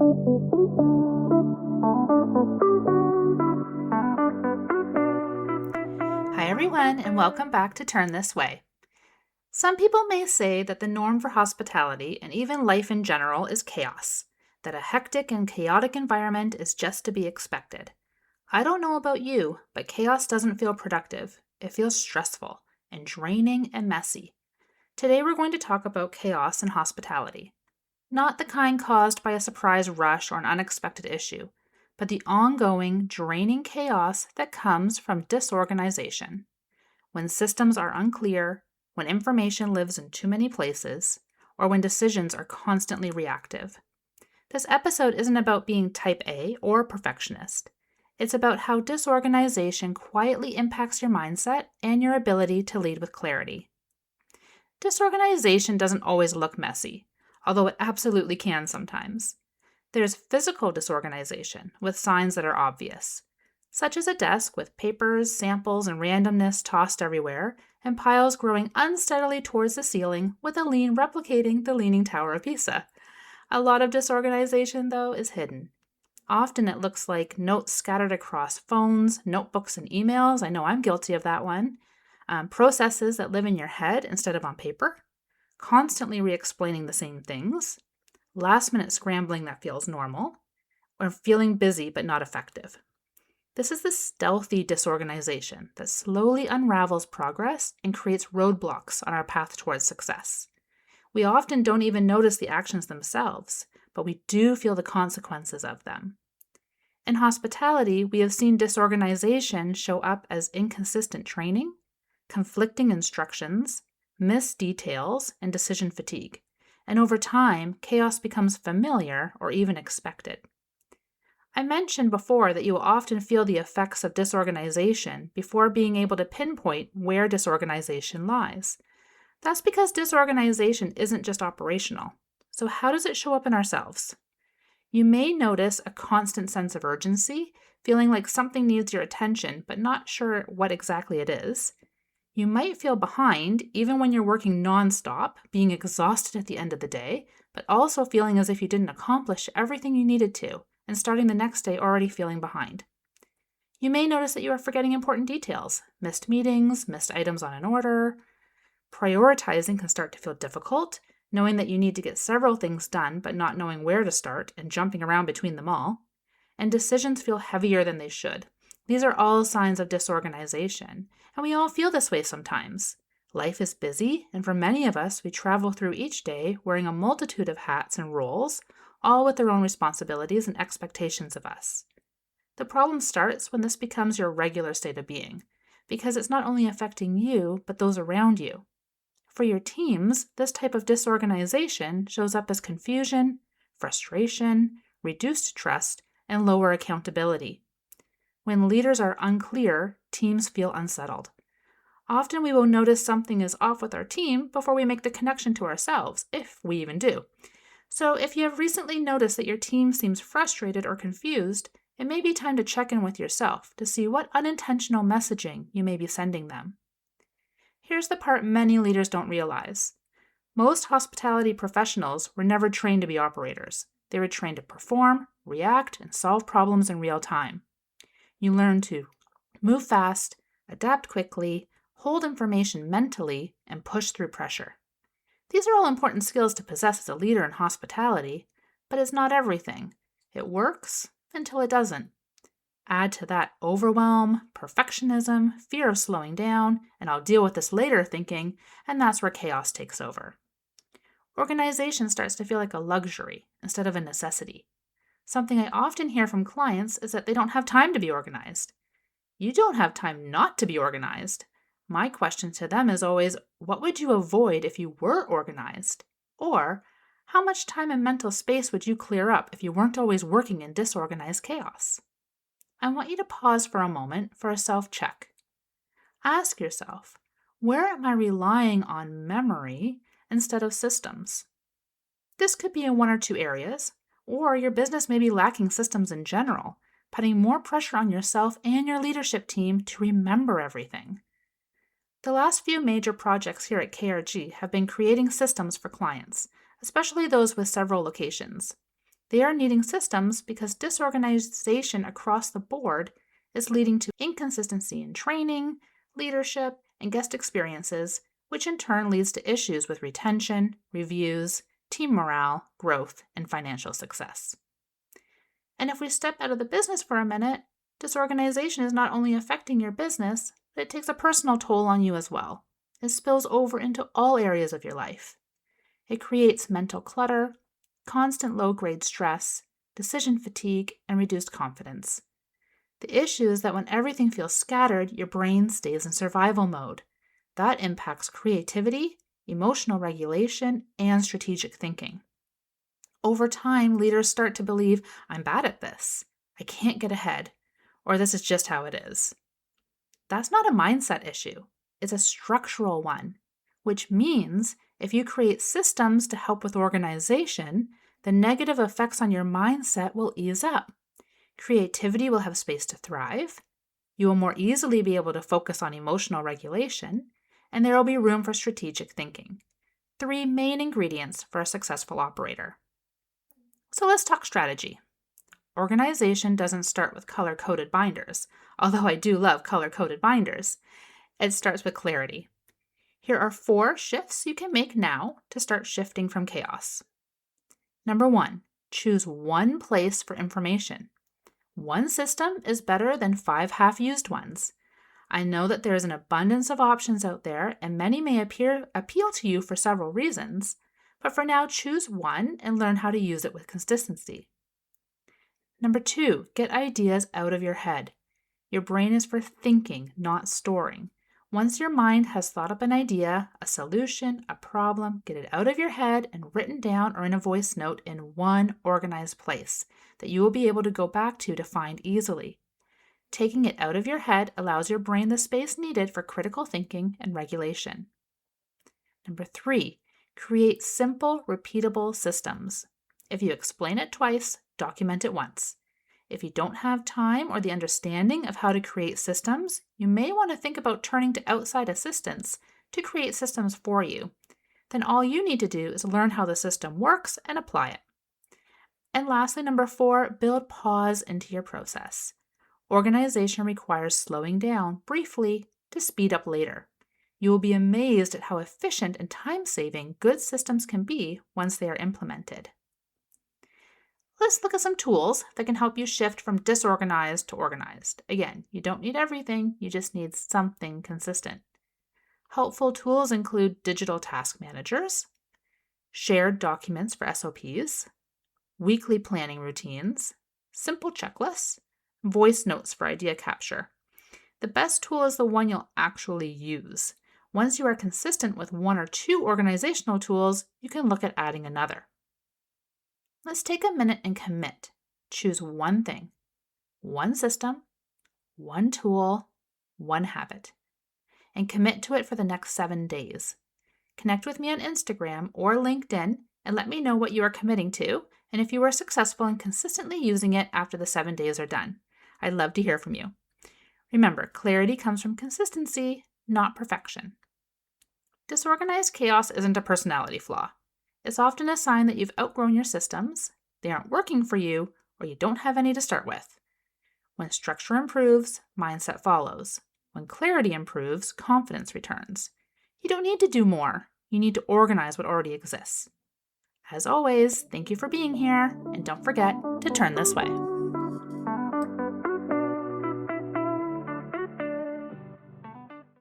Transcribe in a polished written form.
Hi everyone, and welcome back to Turn This Way. Some people may say that the norm for hospitality and even life in general is chaos, that a hectic and chaotic environment is just to be expected. I don't know about you, but chaos doesn't feel productive. It feels stressful and draining and messy. Today we're going to talk about chaos in hospitality. Not the kind caused by a surprise rush or an unexpected issue, but the ongoing, draining chaos that comes from disorganization. When systems are unclear, when information lives in too many places, or when decisions are constantly reactive. This episode isn't about being type A or perfectionist. It's about how disorganization quietly impacts your mindset and your ability to lead with clarity. Disorganization doesn't always look messy, although it absolutely can sometimes. There's physical disorganization with signs that are obvious, such as a desk with papers, samples, and randomness tossed everywhere, and piles growing unsteadily towards the ceiling with a lean replicating the Leaning Tower of Pisa. A lot of disorganization, though, is hidden. Often it looks like notes scattered across phones, notebooks, and emails. I know I'm guilty of that one. Processes that live in your head instead of on paper. Constantly re-explaining the same things. Last-minute scrambling that feels normal. Or feeling busy but not effective. This is the stealthy disorganization that slowly unravels progress and creates roadblocks on our path towards success. We often don't even notice the actions themselves, but we do feel the consequences of them. In hospitality, we have seen disorganization show up as inconsistent training, conflicting instructions, missed details, and decision fatigue. And over time, chaos becomes familiar or even expected. I mentioned before that you will often feel the effects of disorganization before being able to pinpoint where disorganization lies. That's because disorganization isn't just operational. So how does it show up in ourselves? You may notice a constant sense of urgency, feeling like something needs your attention, but not sure what exactly it is. You might feel behind even when you're working nonstop, being exhausted at the end of the day, but also feeling as if you didn't accomplish everything you needed to, and starting the next day already feeling behind. You may notice that you are forgetting important details, missed meetings, missed items on an order. Prioritizing can start to feel difficult, knowing that you need to get several things done but not knowing where to start and jumping around between them all. And decisions feel heavier than they should. These are all signs of disorganization, and we all feel this way sometimes. Life is busy, and for many of us, we travel through each day wearing a multitude of hats and roles, all with their own responsibilities and expectations of us. The problem starts when this becomes your regular state of being, because it's not only affecting you, but those around you. For your teams, this type of disorganization shows up as confusion, frustration, reduced trust, and lower accountability. When leaders are unclear, teams feel unsettled. Often we will notice something is off with our team before we make the connection to ourselves, if we even do. So if you have recently noticed that your team seems frustrated or confused, it may be time to check in with yourself to see what unintentional messaging you may be sending them. Here's the part many leaders don't realize. Most hospitality professionals were never trained to be operators. They were trained to perform, react, and solve problems in real time. You learn to move fast, adapt quickly, hold information mentally, and push through pressure. These are all important skills to possess as a leader in hospitality, but it's not everything. It works until it doesn't. Add to that overwhelm, perfectionism, fear of slowing down, and I'll deal with this later thinking, and that's where chaos takes over. Organization starts to feel like a luxury instead of a necessity. Something I often hear from clients is that they don't have time to be organized. You don't have time not to be organized. My question to them is always, what would you avoid if you were organized? Or, how much time and mental space would you clear up if you weren't always working in disorganized chaos? I want you to pause for a moment for a self-check. Ask yourself, where am I relying on memory instead of systems? This could be in one or two areas, or your business may be lacking systems in general, putting more pressure on yourself and your leadership team to remember everything. The last few major projects here at KRG have been creating systems for clients, especially those with several locations. They are needing systems because disorganization across the board is leading to inconsistency in training, leadership, and guest experiences, which in turn leads to issues with retention, reviews, team morale, growth, and financial success. And if we step out of the business for a minute, disorganization is not only affecting your business, but it takes a personal toll on you as well. It spills over into all areas of your life. It creates mental clutter, constant low-grade stress, decision fatigue, and reduced confidence. The issue is that when everything feels scattered, your brain stays in survival mode. That impacts creativity, emotional regulation, and strategic thinking. Over time, leaders start to believe, I'm bad at this, I can't get ahead, or this is just how it is. That's not a mindset issue. It's a structural one, which means if you create systems to help with organization, the negative effects on your mindset will ease up. Creativity will have space to thrive. You will more easily be able to focus on emotional regulation, and there will be room for strategic thinking. 3 main ingredients for a successful operator. So let's talk strategy. Organization doesn't start with color-coded binders, although I do love color-coded binders. It starts with clarity. Here are 4 shifts you can make now to start shifting from chaos. Number 1, choose one place for information. One system is better than 5 half-used ones. I know that there is an abundance of options out there, and many may appeal to you for several reasons, but for now, choose one and learn how to use it with consistency. Number 2, get ideas out of your head. Your brain is for thinking, not storing. Once your mind has thought up an idea, a solution, a problem, get it out of your head and written down or in a voice note in one organized place that you will be able to go back to find easily. Taking it out of your head allows your brain the space needed for critical thinking and regulation. Number 3, create simple, repeatable systems. If you explain it twice, document it once. If you don't have time or the understanding of how to create systems, you may want to think about turning to outside assistants to create systems for you. Then all you need to do is learn how the system works and apply it. And lastly, number 4, build pause into your process. Organization requires slowing down briefly to speed up later. You will be amazed at how efficient and time-saving good systems can be once they are implemented. Let's look at some tools that can help you shift from disorganized to organized. Again, you don't need everything, you just need something consistent. Helpful tools include digital task managers, shared documents for SOPs, weekly planning routines, simple checklists, voice notes for idea capture. The best tool is the one you'll actually use. Once you are consistent with 1 or 2 organizational tools, you can look at adding another. Let's take a minute and commit. Choose one thing, one system, one tool, one habit, and commit to it for the next 7 days. Connect with me on Instagram or LinkedIn and let me know what you are committing to and if you are successful in consistently using it after the 7 days are done. I'd love to hear from you. Remember, clarity comes from consistency, not perfection. Disorganized chaos isn't a personality flaw. It's often a sign that you've outgrown your systems, they aren't working for you, or you don't have any to start with. When structure improves, mindset follows. When clarity improves, confidence returns. You don't need to do more. You need to organize what already exists. As always, thank you for being here, and don't forget to turn this way.